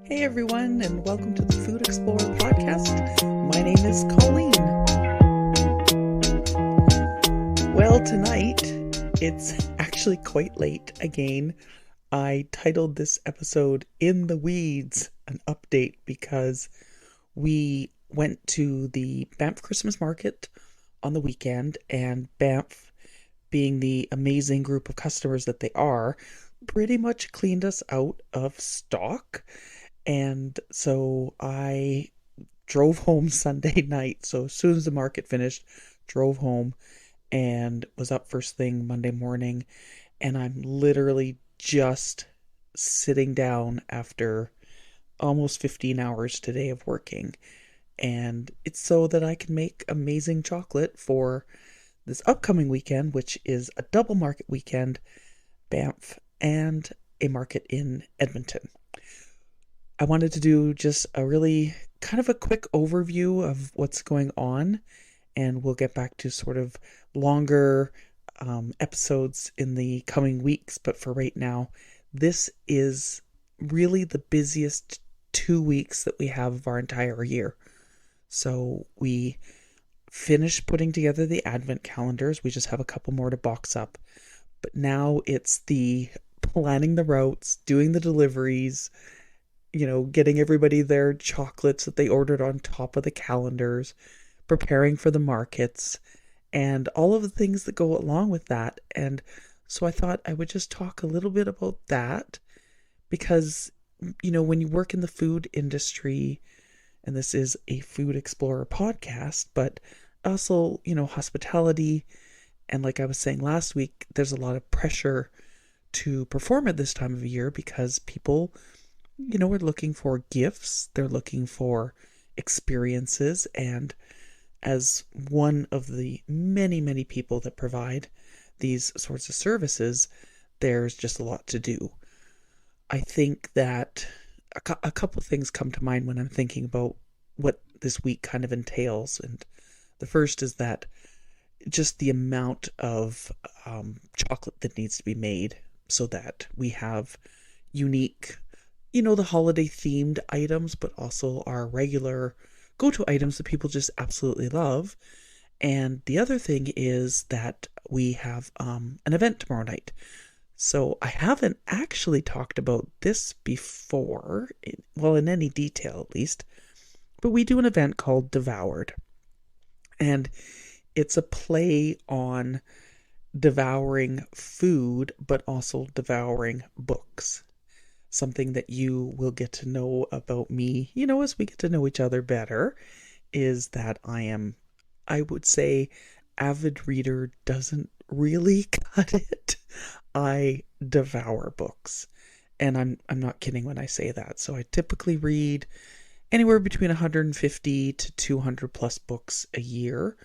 Hey everyone, and welcome to the Food Explorer podcast. My name is Colleen. Well, tonight, it's actually quite late again. I titled this episode In the Weeds, an update, because we went to the Banff Christmas Market on the weekend, and Banff, being the amazing group of customers that they are, pretty much cleaned us out of stock. And so I drove home Sunday night. So as soon as the market finished, drove home and was up first thing Monday morning. And I'm literally just sitting down after almost 15 hours today of working. And it's so that I can make amazing chocolate for this upcoming weekend, which is a double market weekend, Banff, and a market in Edmonton. I wanted to do just a really kind of a quick overview of what's going on, and we'll get back to sort of longer episodes in the coming weeks. But for right now, this is really the busiest 2 weeks that we have of our entire year. So we finished putting together the advent calendars. We just have a couple more to box up. But now it's the planning the routes, doing the deliveries, getting everybody their chocolates that they ordered on top of the calendars, preparing for the markets, and all of the things that go along with that. And so I thought I would just talk a little bit about that because, when you work in the food industry, and this is a Food Explorer podcast, but also, hospitality, and like I was saying last week, there's a lot of pressure to perform at this time of year because people we're looking for gifts, they're looking for experiences, and as one of the many, many people that provide these sorts of services, there's just a lot to do. I think that a couple of things come to mind when I'm thinking about what this week kind of entails, and the first is that just the amount of chocolate that needs to be made so that we have unique the holiday themed items, but also our regular go-to items that people just absolutely love. And the other thing is that we have an event tomorrow night. So I haven't actually talked about this before, in any detail at least, but we do an event called Devoured. And it's a play on devouring food, but also devouring books. Something that you will get to know about me, as we get to know each other better, is that I would say, avid reader doesn't really cut it. I devour books. And I'm not kidding when I say that. So I typically read anywhere between 150 to 200 plus books a year.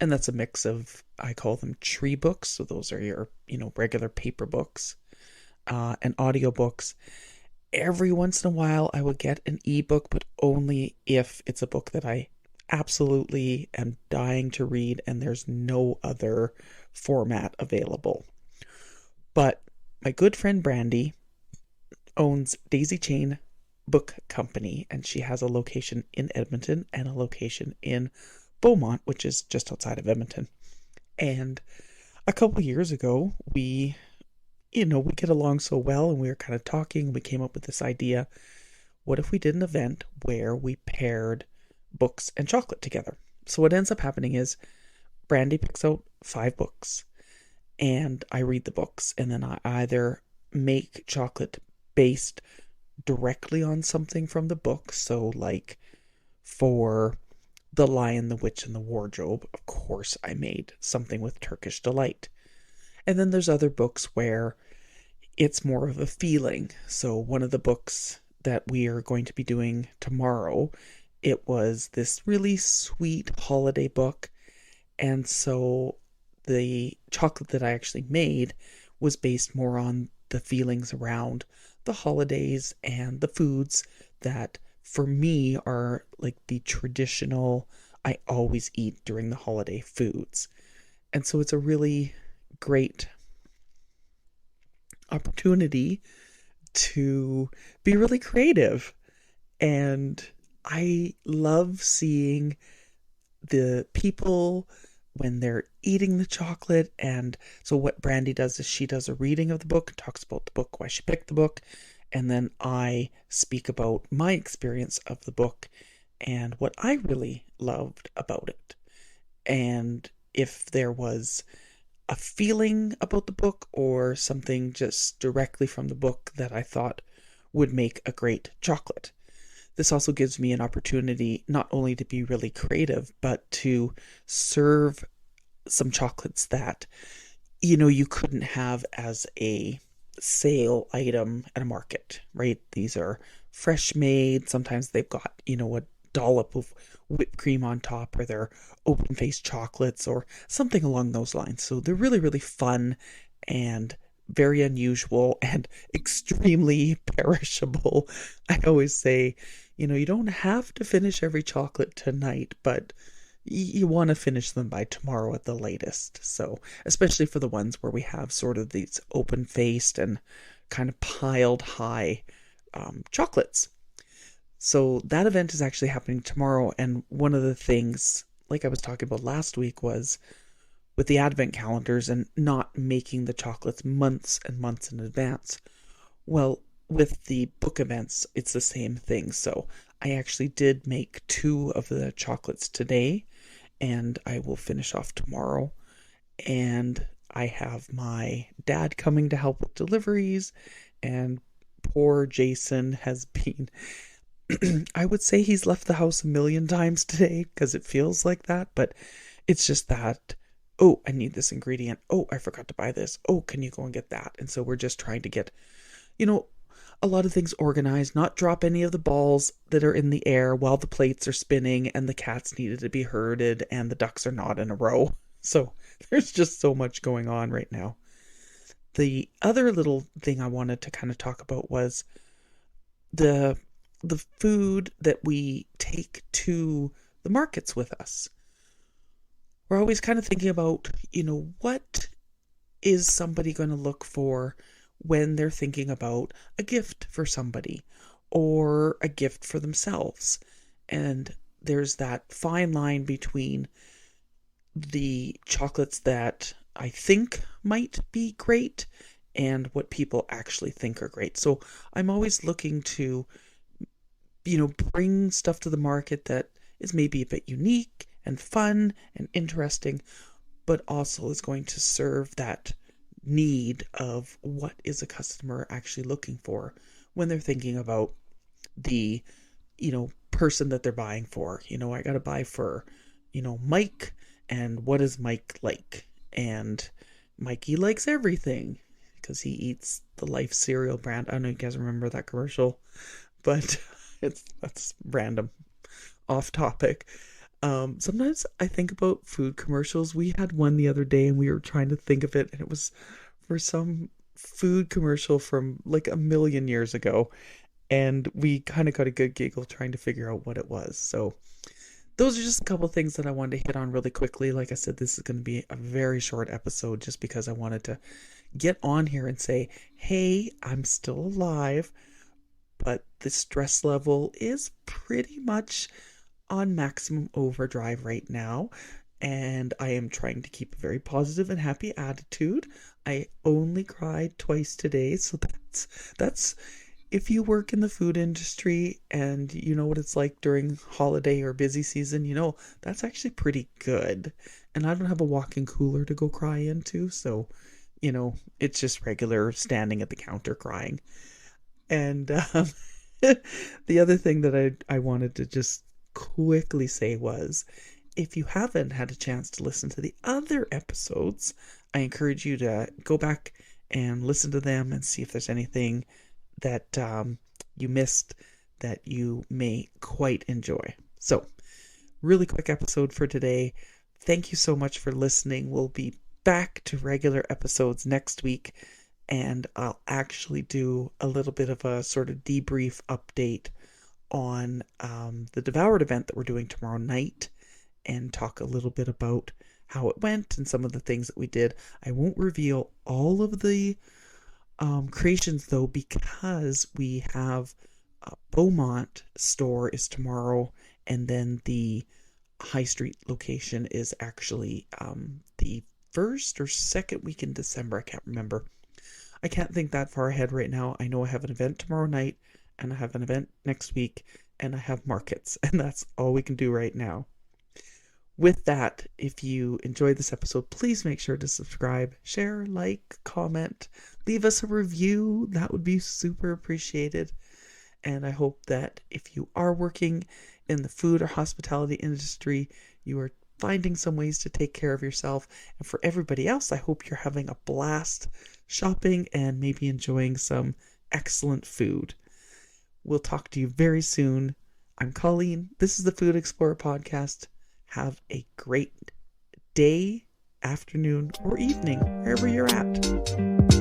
And that's a mix of, I call them tree books. So those are your, regular paper books, and audiobooks. Every once in a while, I will get an ebook, but only if it's a book that I absolutely am dying to read and there's no other format available. But my good friend Brandy owns Daisy Chain Book Company, and she has a location in Edmonton and a location in Beaumont, which is just outside of Edmonton. And a couple years ago, we get along so well, and we were kind of talking, we came up with this idea. What if we did an event where we paired books and chocolate together? So what ends up happening is Brandy picks out 5 books, and I read the books, and then I either make chocolate based directly on something from the book. So like for The Lion, the Witch, and the Wardrobe, of course, I made something with Turkish Delight. And then there's other books where it's more of a feeling. So one of the books that we are going to be doing tomorrow, it was this really sweet holiday book. And so the chocolate that I actually made was based more on the feelings around the holidays and the foods that for me are like the traditional, I always eat during the holiday foods. And so it's a really great opportunity to be really creative And I love seeing the people when they're eating the chocolate. And so what Brandy does is she does a reading of the book, talks about the book, why she picked the book, and then I speak about my experience of the book and what I really loved about it. And if there was a feeling about the book or something just directly from the book that I thought would make a great chocolate. This also gives me an opportunity not only to be really creative, but to serve some chocolates that, you couldn't have as a sale item at a market, right? These are fresh made. Sometimes they've got, a dollop of whipped cream on top, or they're open faced chocolates or something along those lines. So they're really, really fun and very unusual and extremely perishable. I always say, you don't have to finish every chocolate tonight, but you want to finish them by tomorrow at the latest. So, especially for the ones where we have sort of these open faced and kind of piled high chocolates. So, that event is actually happening tomorrow. And one of the things, like I was talking about last week, was with the advent calendars and not making the chocolates months and months in advance. Well, with the book events, it's the same thing. So, I actually did make 2 of the chocolates today, and I will finish off tomorrow. And I have my dad coming to help with deliveries, and poor Jason has been, I would say he's left the house a million times today because it feels like that, but it's just that, oh, I need this ingredient. Oh, I forgot to buy this. Oh, can you go and get that? And so we're just trying to get, you know, a lot of things organized, not drop any of the balls that are in the air while the plates are spinning and the cats needed to be herded and the ducks are not in a row. So there's just so much going on right now. The other little thing I wanted to kind of talk about was the the food that we take to the markets with us. We're always kind of thinking about, what is somebody going to look for when they're thinking about a gift for somebody or a gift for themselves. And there's that fine line between the chocolates that I think might be great and what people actually think are great. So I'm always looking to, bring stuff to the market that is maybe a bit unique and fun and interesting, but also is going to serve that need of what is a customer actually looking for when they're thinking about the, person that they're buying for. I got to buy for, Mike, and what is Mike like? And Mikey likes everything because he eats the Life cereal brand. I don't know if you guys remember that commercial, but that's random, off topic. Sometimes I think about food commercials. We had one the other day and we were trying to think of it, and it was for some food commercial from like a million years ago. And we kind of got a good giggle trying to figure out what it was. So those are just a couple things that I wanted to hit on really quickly. Like I said, this is going to be a very short episode just because I wanted to get on here and say, hey, I'm still alive, but the stress level is pretty much on maximum overdrive right now, and I am trying to keep a very positive and happy attitude. I only cried twice today, so that's if you work in the food industry and you know what it's like during holiday or busy season, that's actually pretty good. And I don't have a walk-in cooler to go cry into, so it's just regular standing at the counter crying. And the other thing that I wanted to just quickly say was, if you haven't had a chance to listen to the other episodes, I encourage you to go back and listen to them and see if there's anything that you missed that you may quite enjoy. So, really quick episode for today. Thank you so much for listening. We'll be back to regular episodes next week, and I'll actually do a little bit of a sort of debrief update on the Devoured event that we're doing tomorrow night and talk a little bit about how it went and some of the things that we did. I won't reveal all of the creations though, because we have Beaumont store is tomorrow, and then the High Street location is actually the first or second week in December. I can't remember. I can't think that far ahead right now. I know I have an event tomorrow night, and I have an event next week, and I have markets, and that's all we can do right now. With that, if you enjoyed this episode, please make sure to subscribe, share, like, comment, leave us a review. That would be super appreciated. And I hope that if you are working in the food or hospitality industry, you are finding some ways to take care of yourself. And for everybody else, I hope you're having a blast shopping and maybe enjoying some excellent food. We'll talk to you very soon. I'm Colleen. This is the Food Explorer Podcast. Have a great day, afternoon, or evening, wherever you're at.